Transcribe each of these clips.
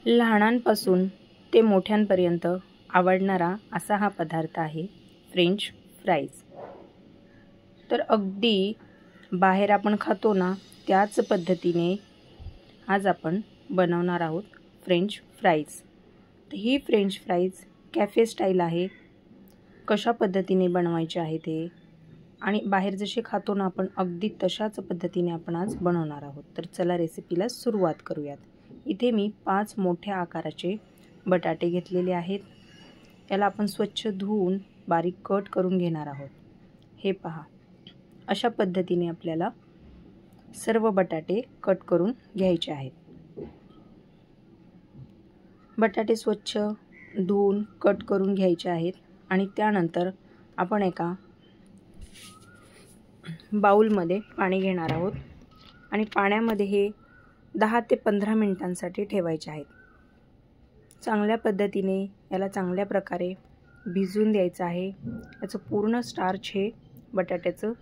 लहानांपासून ते मोठ्यांपर्यंत आवडणारा असा हा पदार्थ आहे फ्रेंच फ्राईज। तर अगदी बाहेर आपण खातो ना त्याच पद्धतीने आज आपण बनवणार आहोत फ्रेंच फ्राईज। तर ही फ्रेंच फ्राईज कॅफे स्टाईल आहे। कशा पद्धतीने बनवायचे आहे ते आणि बाहेर जसे खातो ना आपण अगदी तशाच पद्धतीने आपण आज बनवणार आहोत। तर चला रेसिपीला सुरुवात करूयात। इथे मी 5 मोठ्या आकाराचे बटाटे घेतलेले आहेत। याला आपण स्वच्छ धुवून बारीक कट करून घेणार आहोत। हे पहा, अशा पद्धतीने आपल्याला सर्व बटाटे कट करून घ्यायचे आहेत। बटाटे स्वच्छ धुवून कट करून घ्यायचे आहेत आणि त्यानंतर आपण एका बाउलमध्ये पाणी घेणार आहोत आणि पाण्यामध्ये हे 10 ते 15 मिनिटांसाठी ठेवायचे आहेत। चांगल्या पद्धतीने याला चांगल्या प्रकारे भिजवून द्यायचं आहे। याचं पूर्ण स्टार्च हे बटाट्याचं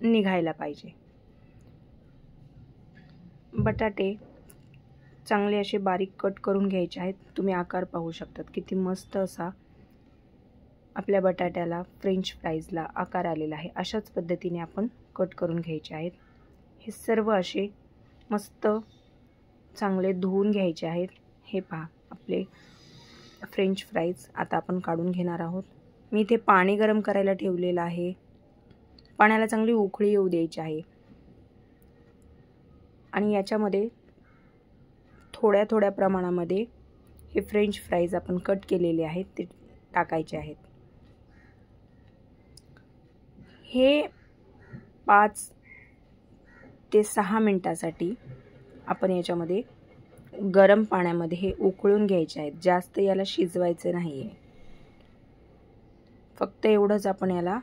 निघायला पाहिजे। बटाटे चांगले असे बारीक कट करून घ्यायचे आहेत। तुम्ही आकार पाहू शकतात किती मस्त असा आपल्या बटाट्याला फ्रेंच फ्राईजला आकार आलेला आहे। अशाच पद्धतीने आपण कट करून घ्यायचे आहेत। हे सर्व असे मस्त चांगले धुवून घ्यायचे आहेत। हे पहा, आपले फ्रेंच फ्राईज आता आपण काढून घेणार आहोत। मी इथे पाणी गरम करायला ठेवलेलं आहे। पाण्याला चांगली उकळी येऊ द्यायची आहे आणि याच्यामध्ये थोड्या थोड्या प्रमाणामध्ये हे फ्रेंच फ्राईज आपण कट केलेले आहेत ते टाकायचे आहेत। हे 5 ते 6 मिनिटासाठी आपण याच्यामध्ये गरम पाण्यामध्ये हे उकळून घ्यायचे आहेत। जास्त याला शिजवायचे नाही आहे। फक्त एवढंच आपण याला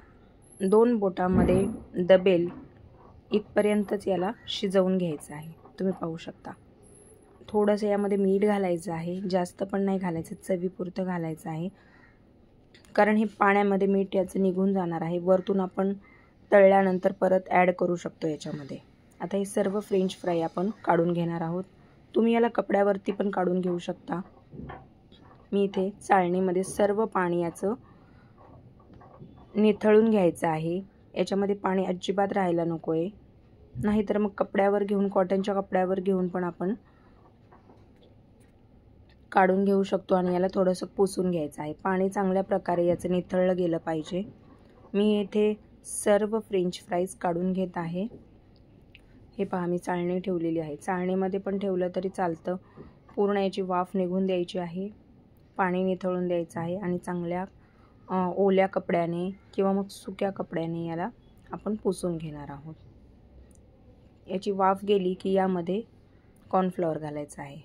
2 बोटांमध्ये दबेल इथपर्यंतच याला शिजवून घ्यायचं आहे। तुम्ही पाहू शकता थोडंसं यामध्ये मीठ घालायचं आहे। जास्त पण नाही घालायचं, चवीपुरतं घालायचं आहे, कारण हे पाण्यामध्ये मीठ याचं निघून जाणार आहे। वरतून आपण तळल्यानंतर परत ॲड करू शकतो याच्यामध्ये। आता हे सर्व फ्रेंच फ्राय आपण काढून घेणार आहोत। तुम्ही याला कपड्यावरती पण काढून घेऊ शकता। मी इथे चाळणीमध्ये सर्व पाणी याचं निथळून घ्यायचं आहे। याच्यामध्ये पाणी अजिबात राहायला नको आहे, नाहीतर मग कपड्यावर घेऊन, कॉटनच्या कपड्यावर घेऊन पण आपण काढून घेऊ शकतो आणि याला थोडंसं पुसून घ्यायचं आहे। पाणी चांगल्या प्रकारे याचं निथळलं गेलं पाहिजे। मी इथे सर्व फ्रेंच फ्राईज काढून घेत आहे। हे पहा, मी चाळणी ठेवलेली आहे। चाळणीमध्ये पण ठेवलं तरी चालतं। पूर्ण याची वाफ निघून द्यायची आहे, पाणी निथळून द्यायचं आहे आणि चांगल्या ओल्या कपड्याने किंवा मग सुक्या कपड्याने याला आपण पुसून घेणार आहोत। याची वाफ गेली की यामध्ये कॉर्नफ्लॉवर घालायचं आहे।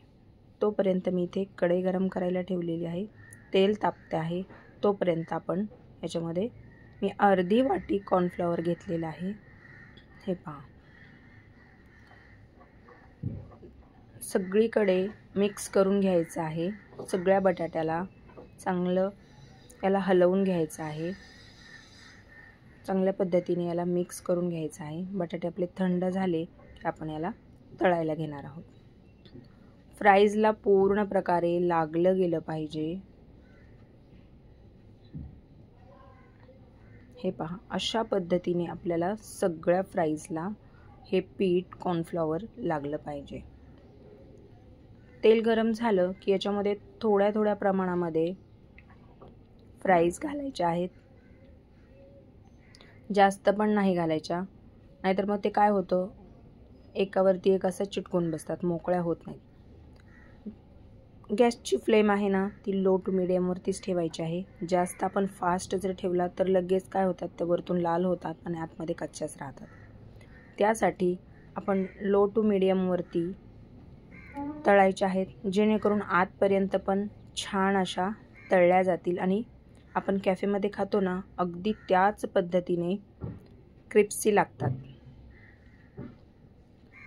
तोपर्यंत मी इथे कढई गरम करायला ठेवलेली आहे। तेल तापते आहे तोपर्यंत आपण याच्यामध्ये मी अर्धी वाटी कॉर्नफ्लॉवर घेतलेला आहे। हे पहा, सगळीकडे मिक्स करून घ्यायचं आहे। सगळ्या बटाट्याला चांगलं याला हलवून घ्यायचं आहे। चांगल्या पद्धतीने याला मिक्स करून घ्यायचं आहे। बटाटे आपले थंड झाले की आपण याला तळायला घेणार आहोत। फ्राईजला पूर्ण प्रकारे लागलं गेलं पाहिजे। हे पहा, अशा पद्धतीने आपल्याला सगळ्या फ्राईजला हे पीठ कॉर्नफ्लॉवर लागलं पाहिजे। तेल गरम झालं की याच्यामध्ये थोड्या थोड्या प्रमाणामध्ये फ्राईज घालायचे आहेत। जास्त पण नाही घालायच्या, नाहीतर मग ते काय होतं, एकावरती एक असं चिटकून बसतात, मोकळ्या होत नाहीत। गॅसची फ्लेम आहे ना ती लो टू मीडियमवरतीच ठेवायची आहे। जास्त आपण फास्ट जर ठेवला तर लगेच काय होतात, ते वरतून लाल होतात आणि आतमध्ये कच्च्याच राहतात। त्यासाठी आपण लो टू मीडियमवरती तळायचे आहेत, जेणेकरून आतपर्यंत पण छान अशा तळल्या जातील आणि आपण कॅफेमध्ये खातो ना अगदी त्याच पद्धतीने क्रिस्पी लागतात।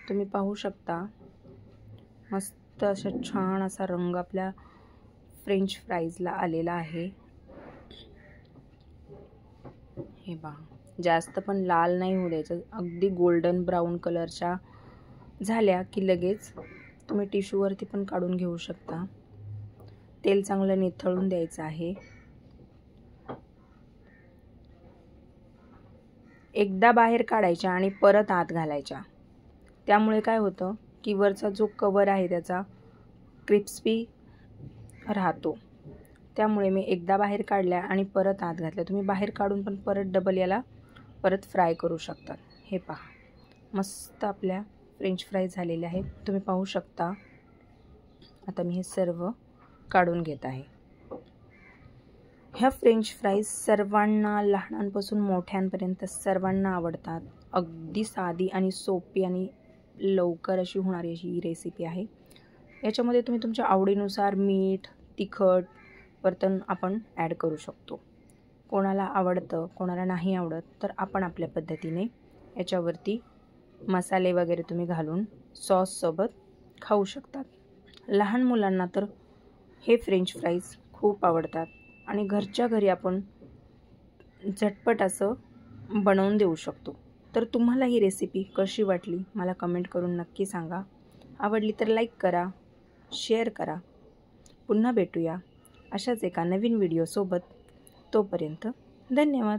तुम्ही पाहू शकता मस्त असा छान असा रंग आपल्या फ्रेंच फ्राईजला आलेला आहे। हे पहा, जास्त पण लाल नाही होऊ द्यायचं। अगदी गोल्डन ब्राऊन कलरच्या झाल्या की लगेच तुम्ही टिश्यूवरती पण काढून घेऊ शकता. तेल चांगलं निथळून द्यायचं आहे. एकदा बाहेर काढायच्या आणि परत आत घालायच्या. त्यामुळे काय होतं की वरचा जो कवर आहे त्याचा क्रिस्पी राहतो. त्यामुळे मी एकदा बाहेर काढल्या आणि परत आत घातल्या. तुम्ही बाहेर काढून पण परत डबल याला परत फ्राय करू शकतात. हे पहा, मस्त आपल्या फ्रेंच फ्राईज झालेले आहेत. तुम्ही पाहू शकता. आता मी हे सर्व काढून घेत आहे. ह्या फ्रेंच फ्राईज सर्वांना, लहानांपासून मोठ्यांपर्यंत सर्वांना आवडतात. अगदी साधी आणि सोपी आणि लवकर अशी होणारी अशी ही रेसिपी आहे. याच्यामध्ये तुम्ही तुमच्या आवडीनुसार मीठ, तिखट वर्तन आपण ॲड करू शकतो. कोणाला आवडतं, कोणाला नाही आवडत, तर आपण आपल्या पद्धतीने याच्यावरती मसाले वगैरे तुम्ही घालून सॉससोबत खाऊ शकतात. लहान मुलांना तर हे फ्रेंच फ्राईज खूप आवडतात आणि घरच्या घरी आपण झटपट असं बनवून देऊ शकतो. तर तुम्हाला ही रेसिपी कशी वाटली मला कमेंट करून नक्की सांगा. आवडली तर लाईक करा, शेअर करा. पुन्हा भेटूया अशाच एका नवीन व्हिडिओसोबत. तोपर्यंत धन्यवाद.